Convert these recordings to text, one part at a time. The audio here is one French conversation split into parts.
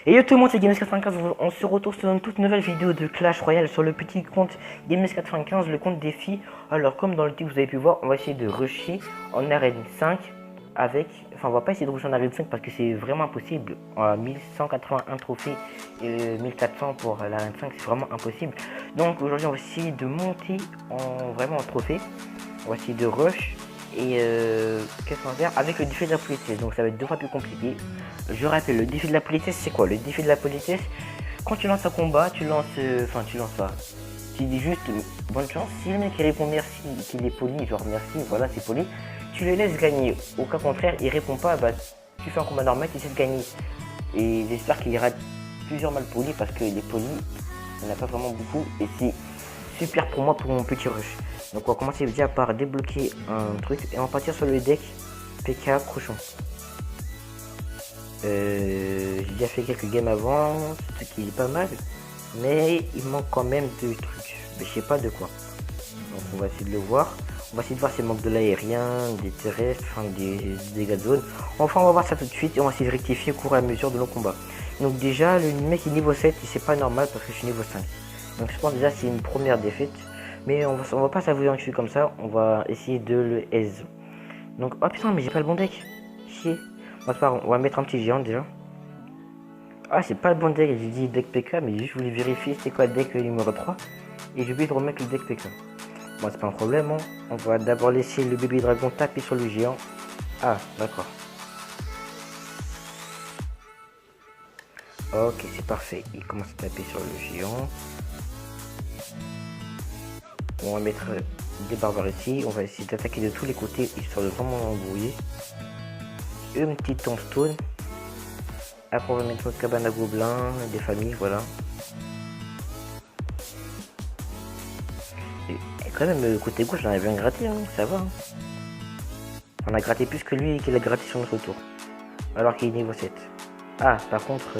Et yo tout le monde, c'est Games95, on se retrouve sur une toute nouvelle vidéo de Clash Royale sur le petit compte Games95, le compte défi. Alors comme dans le titre vous avez pu voir, on va essayer de rusher en arène 5 avec... Enfin on va pas essayer de rusher en arène 5 parce que c'est vraiment impossible. 1181 trophées et 1400 pour l'arène 5, c'est vraiment impossible. Donc aujourd'hui on va essayer de monter vraiment en trophée. On va essayer de rush. Et qu'est-ce qu'on va faire avec le défi de la politesse? Donc ça va être 2 fois plus compliqué. Je rappelle, le défi de la politesse c'est quoi? Le défi de la politesse, quand tu lances un combat, tu lances... Enfin tu lances pas. Tu dis juste bonne chance. Si le mec il répond merci, qu'il est poli, genre merci, voilà c'est poli, tu le laisses gagner. Au cas contraire, il répond pas, bah tu fais un combat normal, tu essaies de gagner. Et j'espère qu'il y aura plusieurs mal polis parce que les polis, il n'y en a pas vraiment beaucoup. Et c'est super pour moi pour mon petit rush. Donc on va commencer déjà par débloquer un truc et on va partir sur le deck PK Cochon. J'ai déjà fait quelques games avant, ce qui est pas mal, mais il manque quand même de trucs, mais je sais pas de quoi. Donc on va essayer de le voir. On va essayer de voir s'il manque de l'aérien, des terrestres, enfin des dégâts de zone. Enfin on va voir ça tout de suite et on va essayer de rectifier au fur et à mesure de nos combats. Donc déjà le mec est niveau 7 et c'est pas normal parce que je suis niveau 5. Donc je pense déjà c'est une première défaite. Mais on va pas s'avouer un cul comme ça, on va essayer de le aise. Donc, oh putain, mais j'ai pas le bon deck. Chier. Bon, c'est pas grave, on va mettre un petit géant déjà. Ah, c'est pas le bon deck, j'ai dit deck PK, mais je voulais vérifier c'était quoi le deck numéro 3. Et j'ai oublié de remettre le deck PK. Bon, c'est pas un problème, hein. On va d'abord laisser le bébé dragon taper sur le géant. Ah, d'accord. Ok, c'est parfait. Il commence à taper sur le géant. On va mettre des barbares ici, on va essayer d'attaquer de tous les côtés histoire de vraiment embrouiller. Une petite tombstone. Après on va mettre notre cabane à gobelins, des familles, voilà. Et quand même le côté gauche on a bien gratté, hein, ça va. Hein. On a gratté plus que lui qu'il a gratté sur notre tour. Alors qu'il est niveau 7. Ah par contre...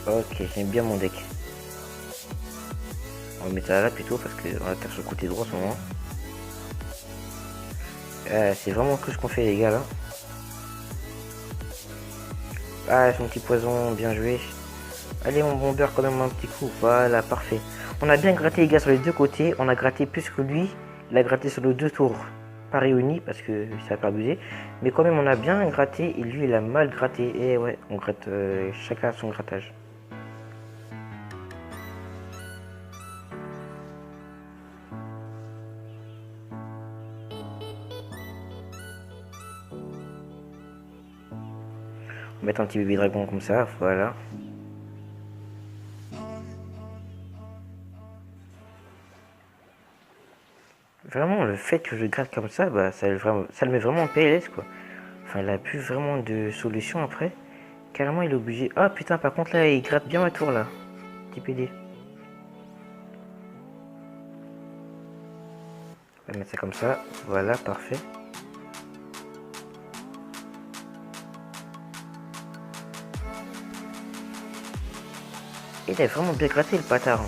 Ok, j'aime bien mon deck. On va mettre ça là plutôt parce qu'on attaque sur le côté droit en ce moment. C'est vraiment que ce qu'on fait les gars là. Ah son petit poison, bien joué. Allez mon bomber quand même un petit coup, voilà parfait. On a bien gratté les gars sur les deux côtés, on a gratté plus que lui. Il a gratté sur les deux tours, pas réunis parce que ça a pas abusé. Mais quand même on a bien gratté et lui il a mal gratté. Et ouais, on gratte chacun son grattage. On va mettre un petit bébé dragon comme ça, voilà. Vraiment, le fait que je gratte comme ça, bah, ça le met vraiment en PLS, quoi. Enfin, il a plus vraiment de solution après. Carrément, il est obligé... Ah, putain, par contre, là, il gratte bien ma tour, là. Petit PD. On va mettre ça comme ça. Voilà, parfait. Il a vraiment bien gratté, le patard. Hein.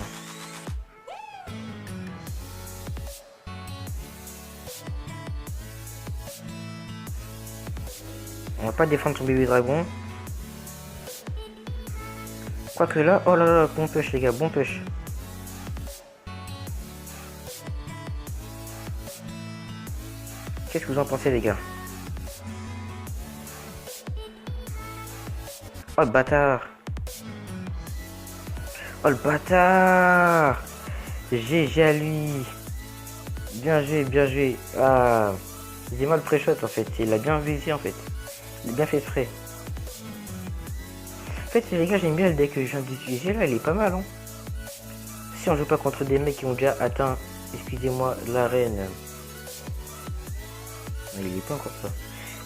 On va pas défendre son bébé dragon. Quoique là, oh là là, bon push les gars, bon push. Qu'est-ce que vous en pensez les gars? Oh le bâtard. Oh le bâtard. GG à lui. Bien joué, bien joué. Ah, j'ai mal pré-shot en fait, il a bien visé en fait. Il a bien fait exprès. En fait les gars j'aime bien le deck que je viens d'utiliser là, il est pas mal hein. Si on joue pas contre des mecs qui ont déjà atteint, excusez-moi, l'arène. Il est pas encore ça.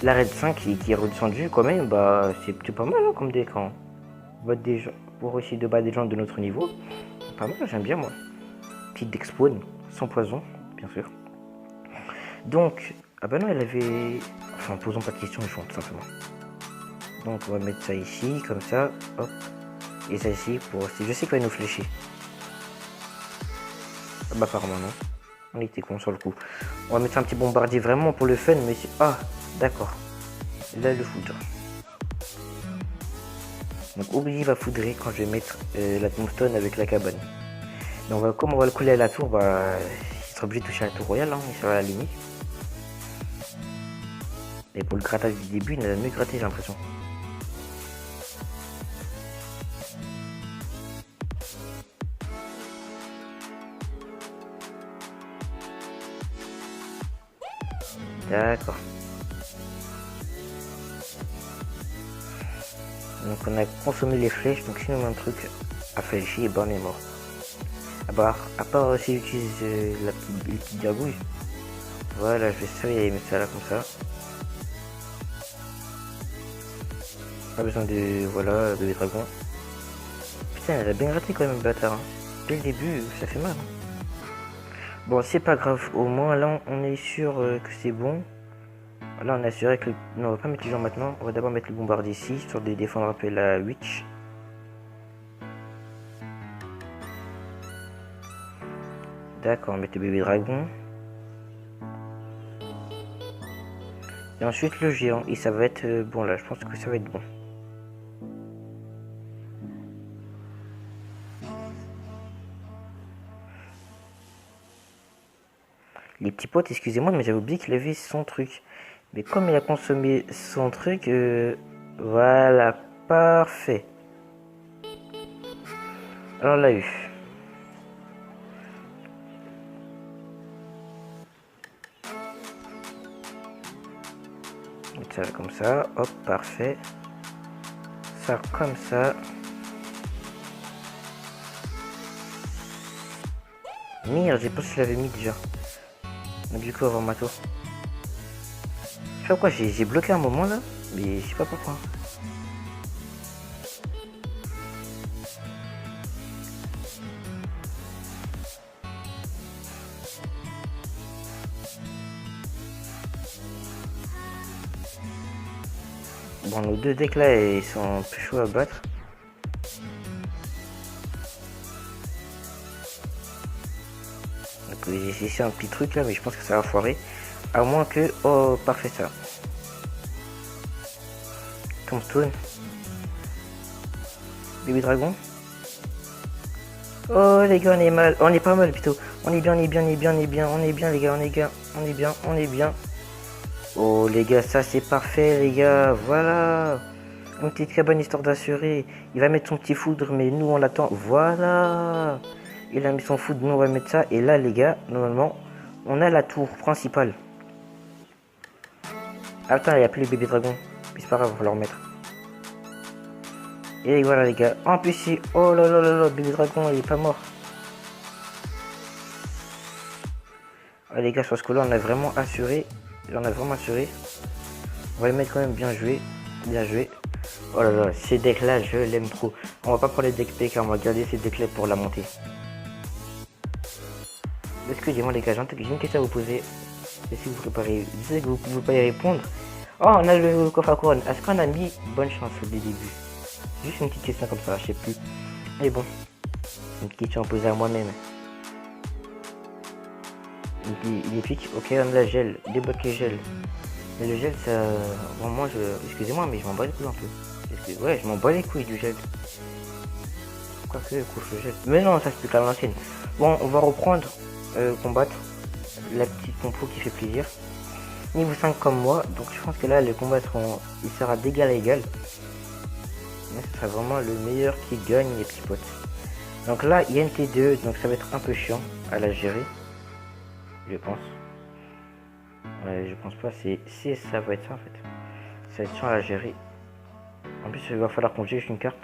L'arène 5 qui est redescendu quand même, bah c'est plutôt pas mal hein, comme deck hein. Des gens, pour essayer de battre des gens de notre niveau. Pas mal, j'aime bien moi. Petite deck spawn, sans poison, bien sûr. Donc, ah bah non, elle avait... Enfin, posons pas de questions, ils font tout simplement. Donc, on va mettre ça ici, comme ça, hop. Et ça ici, pour... Je sais qu'il va nous flécher. Ah bah apparemment non. On était con sur le coup. On va mettre un petit bombardier vraiment pour le fun, mais c'est... Ah, d'accord. Là, le foudre. Donc, Obli va foudrer quand je vais mettre la tombstone avec la cabane. Et on va, comme on va le coller à la tour, bah, il sera obligé de toucher à la tour royale, hein, il sera à la limite. Et pour le grattage du début, il a mieux gratté, j'ai l'impression. D'accord. Donc on a consommé les flèches, donc si on a un truc à fléchir, et ben on est mort. À part si j'utilise les petites gargouilles. Voilà, je vais essayer de mettre ça là comme ça. Pas besoin de... Voilà, de dragon. Putain, elle a bien gratté quand même, bâtard. Hein. Dès le début, ça fait mal. Hein. Bon, c'est pas grave. Au moins, là, on est sûr que c'est bon. Là, on est assuré que... Non, on va pas mettre les gens maintenant. On va d'abord mettre le bombardier ici, histoire de défendre un peu la witch. D'accord, on va mettre le bébé dragon. Et ensuite le géant. Et ça va être bon là, je pense que ça va être bon. Les petits potes, excusez-moi, mais j'avais oublié qu'il avait son truc. Mais comme il a consommé son truc, voilà, parfait. Alors on l'a eu. Ça comme ça, hop, parfait. Ça comme ça. Merde, j'ai pas si je l'avais mis déjà. Donc du coup, avant ma tour. Je sais pas pourquoi, j'ai bloqué un moment là, mais je sais pas pourquoi. Bon, nos deux decks là, ils sont plus chauds à battre. Donc j'ai essayé un petit truc là, mais je pense que ça va foirer. À moins que... Oh, parfait ça. Tombstone. Bébé dragon. Oh les gars, on est mal. On est pas mal plutôt. On est bien, on est bien, on est bien, on est bien. On est bien les gars, on est bien. On est bien, on est bien. Oh les gars, ça c'est parfait les gars. Voilà. Une petite cabane histoire d'assurer. Il va mettre son petit foudre, mais nous on l'attend. Voilà. Il a mis son foudre, nous on va mettre ça. Et là les gars, normalement, on a la tour principale. Attends, il n'y a plus les bébés dragons. Mais c'est pas grave, on va leur mettre. Et voilà les gars. En plus, si... Oh là là là là, bébé dragon, il est pas mort. Ah, les gars, sur ce coup-là, on a vraiment assuré. On a vraiment assuré. On va les mettre quand même bien joué. Bien joué. Oh là là, ces decks-là, je l'aime trop. On va pas prendre les decks PK, on va garder ces decks-là pour la montée. Excusez-moi les gars, j'ai une question à vous poser. Et si vous préparez, vous savez que vous pouvez pas y répondre. Oh, on a le coffre à couronne. Est-ce qu'on a mis bonne chance au début? Juste une petite question comme ça, je sais plus. Mais bon, une question à poser à moi-même. Il est pique, ok, on a la gel, débloque les gels. Mais le gel, ça. Bon, moi, excusez-moi, mais je m'en bats les couilles un peu. Ouais, je m'en bats les couilles du gel. Quoique, couche le gel. Mais non, ça c'est plus qu'à l'ancienne. Bon, on va reprendre combattre la petite compo qui fait plaisir. Niveau 5 comme moi, donc je pense que là, le combat il sera d'égal à égal. Mais ce sera vraiment le meilleur qui gagne, les petits potes. Donc là, il y a une T2, donc ça va être un peu chiant à la gérer. Je pense. Ouais, je pense pas, ça va être ça en fait. Ça va être chiant à la gérer. En plus, il va falloir qu'on gère une carte.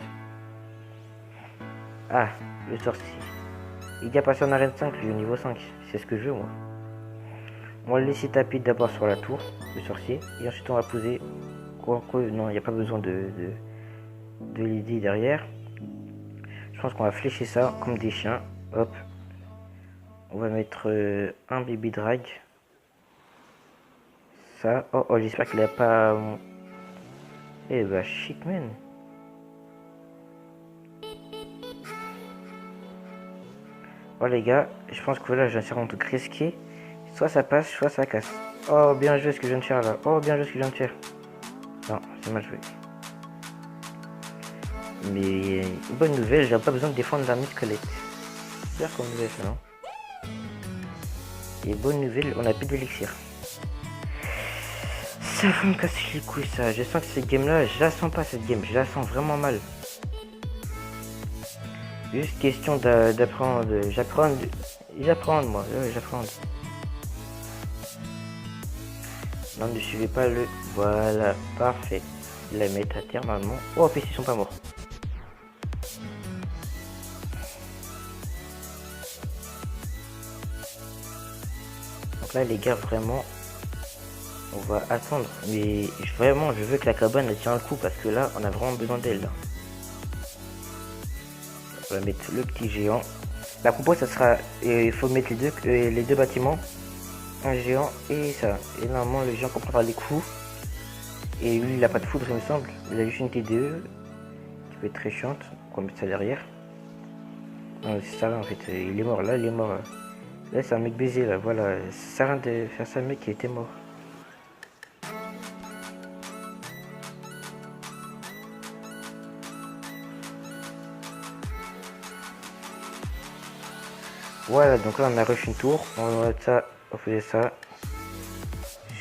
Ah, le sorcier. Il est déjà passé en arène 5, lui, au niveau 5. C'est ce que je veux, moi. On va le laisser taper d'abord sur la tour, le sorcier. Et ensuite, on va poser... Non, il n'y a pas besoin de l'idée derrière. Je pense qu'on va flécher ça comme des chiens. Hop. On va mettre un baby drag. Ça. Oh, oh j'espère qu'il a pas... Eh bah, shit, man. Oh les gars, je pense que là je viens de faire un truc risqué. Soit ça passe, soit ça casse. Oh bien joué ce que je viens de faire là. Oh bien joué ce que je viens de faire. Non, c'est mal joué. Mais bonne nouvelle, j'ai pas besoin de défendre l'armée squelette. Super comme nouvelle ça, non? Et bonne nouvelle, on a plus d'élixir. Ça va me casser les couilles ça. Je sens que cette game là, je la sens pas cette game. Je la sens vraiment mal. Juste question d'apprendre. J'apprends moi. J'apprends. Non, ne suivez pas le... Voilà, parfait. La mettre à terre normalement. Oh, en plus ils sont pas morts. Donc là les gars, vraiment, on va attendre. Mais vraiment, je veux que la cabane elle tient le coup parce que là, on a vraiment besoin d'elle. On va mettre le petit géant. La compo, ça sera... Il faut mettre les deux bâtiments. Un géant et ça. Et normalement, le géant comprendra les coups. Et lui, il a pas de foudre, il me semble. Il a juste une TDE qui peut être très chiante. On va mettre ça derrière. Non, c'est ça là en fait. Il est mort là, il est mort. Là, c'est un mec baisé là. Voilà. Ça sert à rien de faire ça, le mec qui était mort. Voilà, donc là on a rush une tour. On va mettre ça, on faisait ça.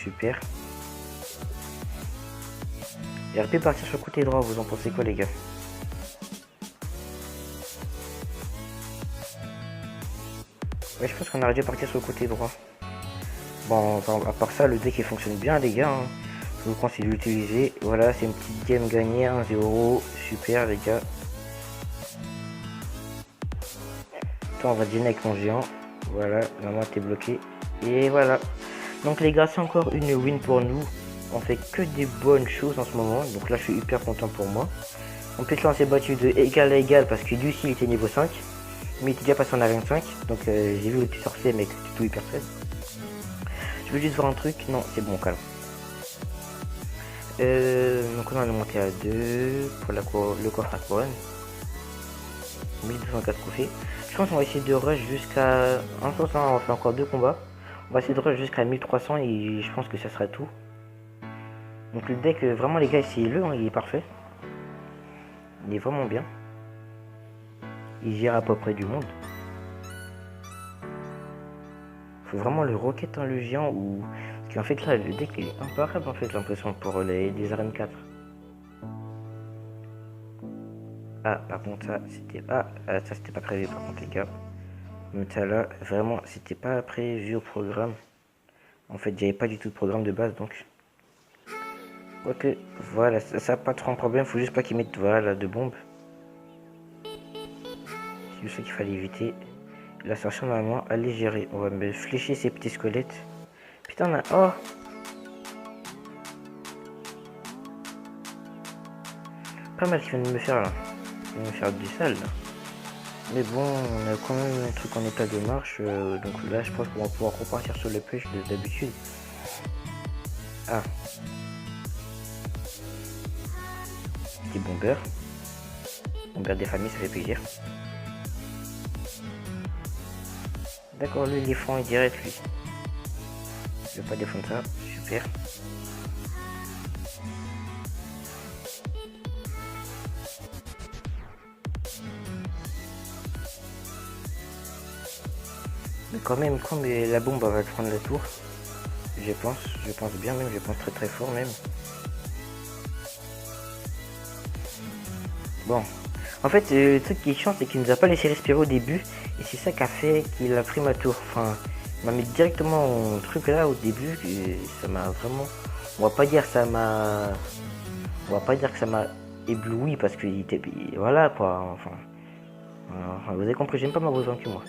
Super. Il aurait pu partir sur le côté droit, vous en pensez quoi les gars? Ouais, je pense qu'on aurait dû partir sur le côté droit. Bon, enfin, à part ça, le deck il fonctionne bien les gars. Hein. Je vous conseille de l'utiliser. Voilà, c'est une petite game gagnée, 1-0. Super les gars. Attends, on va dîner avec mon géant. Voilà, normalement t'es bloqué. Et voilà. Donc les gars, c'est encore une win pour nous. On fait que des bonnes choses en ce moment. Donc là, je suis hyper content pour moi. En plus, là, on s'est battu de égal à égal parce que lui, il était niveau 5. Mais il était déjà passé en arène 5. Donc j'ai vu le petit sorcier, mec, c'était tout hyper faible. Je veux juste voir un truc. Non, c'est bon, calme. Donc on a monté à 2 pour le coffre à couronne. 1204 trophées. Je pense qu'on va essayer de rush jusqu'à... En sens, on fait encore 2 combats. On va essayer de rush jusqu'à 1300 et je pense que ça sera tout. Donc le deck, vraiment les gars, essayez-le, hein, il est parfait. Il est vraiment bien. Il gère à peu près du monde. Faut vraiment le rocket dans le géant ou... Parce qu'en fait là, le deck il est imparable en fait, j'ai l'impression, pour les arènes 4. Ah, par contre ça, c'était... Ah, ça c'était pas prévu par contre les gars. Mais ça là, vraiment, c'était pas prévu au programme. En fait, j'avais pas du tout de programme de base, donc... Ok, voilà, ça pas trop un problème, faut juste pas qu'ils mettent, voilà, de bombes. C'est juste ça qu'il fallait éviter. L'ascension, normalement, elle est gérée. On va me flécher ces petits squelettes. Putain, on a... Oh! Pas mal qu'il vient de me faire, là. Il vient de me faire du sale, là. Mais bon, on a quand même un truc en état de marche. Donc là, je pense qu'on va pouvoir repartir sur le push d'habitude. Ah. Petit bomber. Bomber des familles, ça fait plaisir. D'accord, lui, il défend et direct, lui. Je vais pas défendre ça. Super. Mais quand même, comme la bombe va prendre la tour, je pense bien même, je pense très très fort même. Bon, en fait, le truc qui est chiant, c'est qu'il nous a pas laissé respirer au début, et c'est ça qui a fait qu'il a pris ma tour. Enfin, il m'a mis directement au truc là au début, et ça m'a vraiment... On va pas dire ça m'a... On va pas dire que ça m'a ébloui, parce qu'il était... Voilà quoi, enfin... Vous avez compris, j'aime pas m'avoir vaincu moi.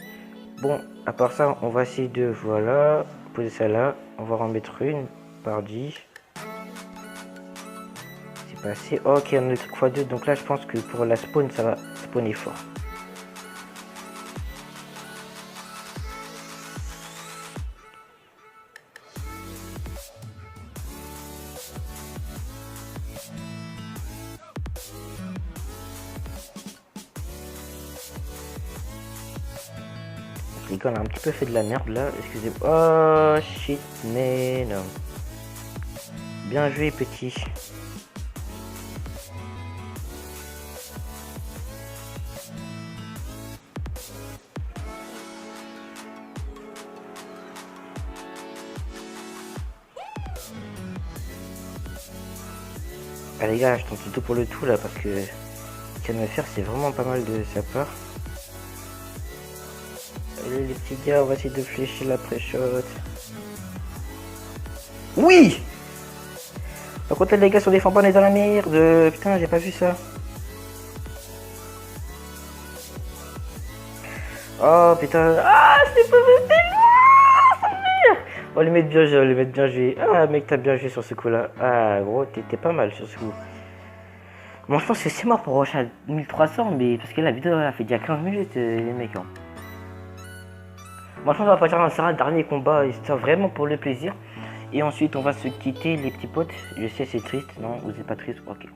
Bon, à part ça, on va essayer de, voilà, poser ça là. On va en mettre une par 10. C'est passé. Ok, on a le truc x2. Donc là, je pense que pour la spawn, ça va spawner fort. Les gars, on a un petit peu fait de la merde là, excusez-moi. Oh shit, mais non. Bien joué, petit. Ah les gars, je tente tout pour le tout là parce que ce qu'il vient de me faire, c'est vraiment pas mal de sa part. Allez les petits gars, on va essayer de flécher la pré-shot. Oui! Par contre les gars, si on défend pas, on est dans la merde. Putain, j'ai pas vu ça. Oh putain. Ah, c'est pas vrai. On va les mettre bien joué, on va les mettre bien joué. Ah mec, t'as bien joué sur ce coup là. Ah gros, t'étais pas mal sur ce coup. Bon, je pense que c'est mort pour Roche à 1300, mais parce que la vidéo elle a fait déjà 15 minutes, les mecs. Hein. Moi, je pense qu'on va partir dans un dernier combat, histoire vraiment pour le plaisir. Et ensuite, on va se quitter, les petits potes. Je sais, c'est triste, non? Vous êtes pas triste? Ok.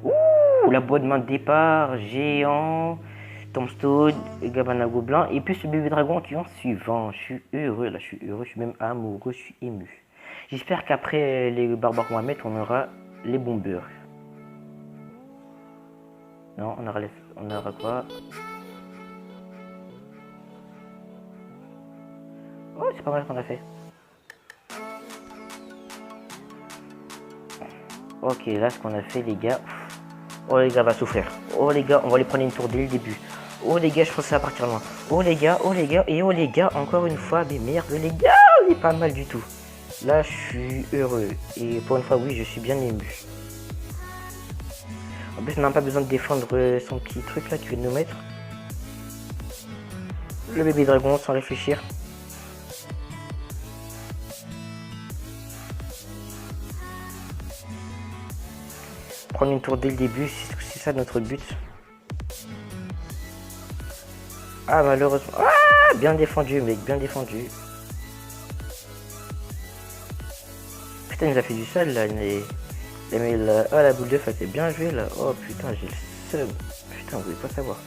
Ouh, la boîte de main de départ, géant, Tombstone, Gabana Gobelin. Et puis ce bébé dragon qui est en suivant. Je suis heureux, là, je suis heureux, je suis même amoureux, je suis ému. J'espère qu'après les barbares qu'on va mettre, on aura les bombeurs. Non, on aura quoi? Oh, c'est pas mal qu'on a fait. Ok, là, ce qu'on a fait, les gars. Oh, les gars, va souffrir. Oh, les gars, on va les prendre une tour dès le début. Oh, les gars, je pense que ça va partir loin. Oh, les gars, oh, les gars. Et oh, les gars, encore une fois, mais merde, les gars, on est pas mal du tout. Là, je suis heureux. Et pour une fois, oui, je suis bien ému. En plus, on n'a pas besoin de défendre son petit truc là qu'il vient de nous mettre. Le bébé dragon, sans réfléchir. Prendre une tour dès le début, c'est ça notre but. Ah, malheureusement. Ah, bien défendu, mec, bien défendu. Putain, il nous a fait du sale là. Oh, la boule de feu, c'est bien joué là. Oh putain, j'ai le seum. Putain, vous voulez pas savoir.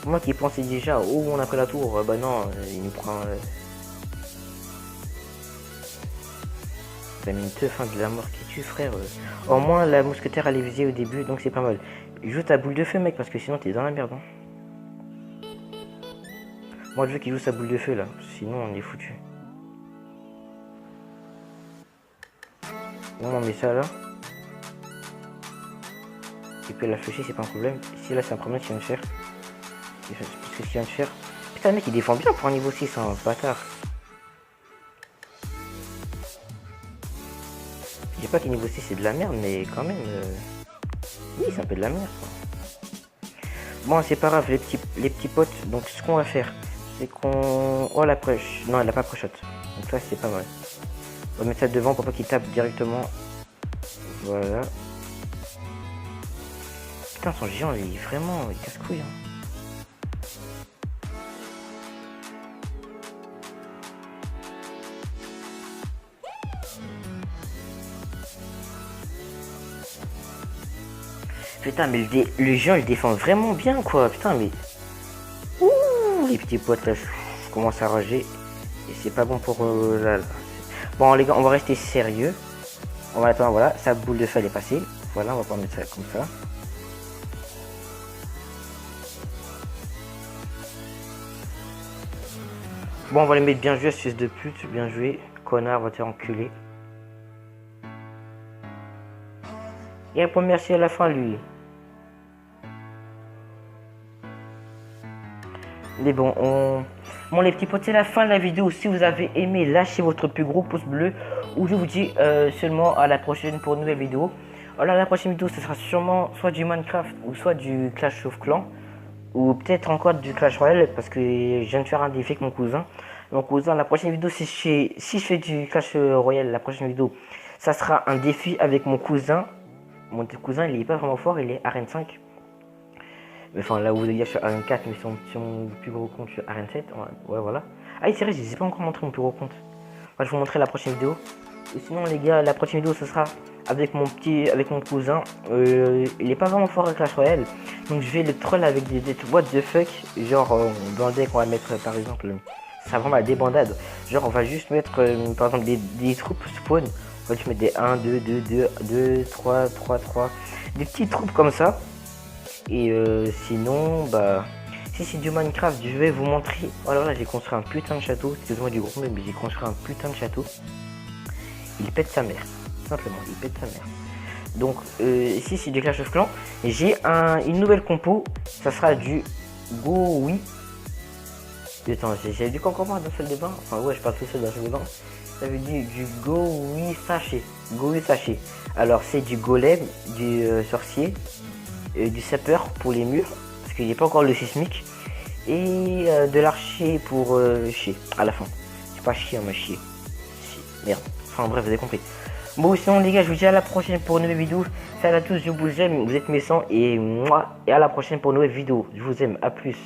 Moi qui pensais déjà, oh, on a pris la tour. Bah non, il nous prend. T'as mis une teuf de la mort qui tue, frère. Au moins, la mousquetaire elle est visée au début, donc c'est pas mal. Joue ta boule de feu, mec, parce que sinon t'es dans la merde. Hein. Moi, je veux qu'il joue sa boule de feu là, sinon on est foutu. Bon, on met ça là. Il peut la flécher, c'est pas un problème. Ici, là, c'est un problème qu'il vient de faire. Parce que ce qu'il vient de faire. Putain, le mec, il défend bien pour un niveau 6, hein, bâtard. Je dis pas que niveau 6 c'est de la merde, mais quand même. Oui, c'est un peu de la merde. Quoi. Bon, c'est pas grave, les petits potes. Donc, ce qu'on va faire, c'est qu'on. Oh, la prêche. Non, elle a pas pré-shot. Donc, là, c'est pas mal. On va mettre ça devant pour pas qu'il tape directement. Voilà. Putain, son géant, il est vraiment. Il casse-couille. Hein. Putain, mais le géant il défend vraiment bien quoi. Putain, mais. Ouh, les petits potes là, je commence à rager. Et c'est pas bon pour là. Bon, les gars, on va rester sérieux. On va attendre, voilà, sa boule de feu elle est passée. Voilà, on va pas mettre ça comme ça. Bon, on va les mettre bien joué, fils de pute. Bien joué. Connard, va te enculer. Il répond merci à la fin, lui. Mais bon, Bon les petits potes, c'est la fin de la vidéo. Si vous avez aimé, lâchez votre plus gros pouce bleu. Ou je vous dis seulement à la prochaine pour une nouvelle vidéo. Alors la prochaine vidéo, ce sera sûrement soit du Minecraft ou soit du Clash of Clans. Ou peut-être encore du Clash Royale parce que je viens de faire un défi avec mon cousin. Mon cousin, la prochaine vidéo, si je fais du Clash Royale, la prochaine vidéo, ça sera un défi avec mon cousin. Mon cousin, il est pas vraiment fort, il est Arène 5. Enfin, là où vous êtes sur Arène 4, mais son plus gros compte sur Arène 7. Ouais, voilà. Ah, c'est vrai, je ne vous ai pas encore montré mon plus gros compte. Moi, je vais vous montrer la prochaine vidéo. Et sinon, les gars, la prochaine vidéo, ce sera avec mon cousin. Il est pas vraiment fort à Clash Royale, donc je vais le troll avec des what the fuck. Genre dans le deck on va mettre par exemple, ça vraiment la débandade. Genre on va juste mettre par exemple des troupes spawn. On va juste mettre des 1, 2, 2, 2, 2, 3, 3, 3. Des petites troupes comme ça. Et sinon, bah, si c'est du Minecraft, je vais vous montrer. Alors là, j'ai construit un putain de château. Excusez-moi du gros, mais j'ai construit un putain de château. Il pète sa mère. Simplement, il pète sa mère. Donc, ici, c'est du Clash of Clans. J'ai une nouvelle compo. Ça sera du Go Oui. Attends, j'ai dû encore voir dans la salle de bain. Enfin, ouais, je parle tout seul dans la salle de bain. Ça veut dire du Go Oui Sachet. Go Oui Sachet. Alors, c'est du golem, du sorcier, du sapeur pour les murs. Parce qu'il n'y a pas encore le sismique. Et de l'archer pour chier à la fin. C'est pas chier, mais chier. Merde. Enfin, bref, vous avez compris. Bon, sinon, les gars, je vous dis à la prochaine pour une nouvelle vidéo. Salut à tous, je vous aime, vous êtes mes sangs. Et moi, et à la prochaine pour une nouvelle vidéo. Je vous aime, à plus.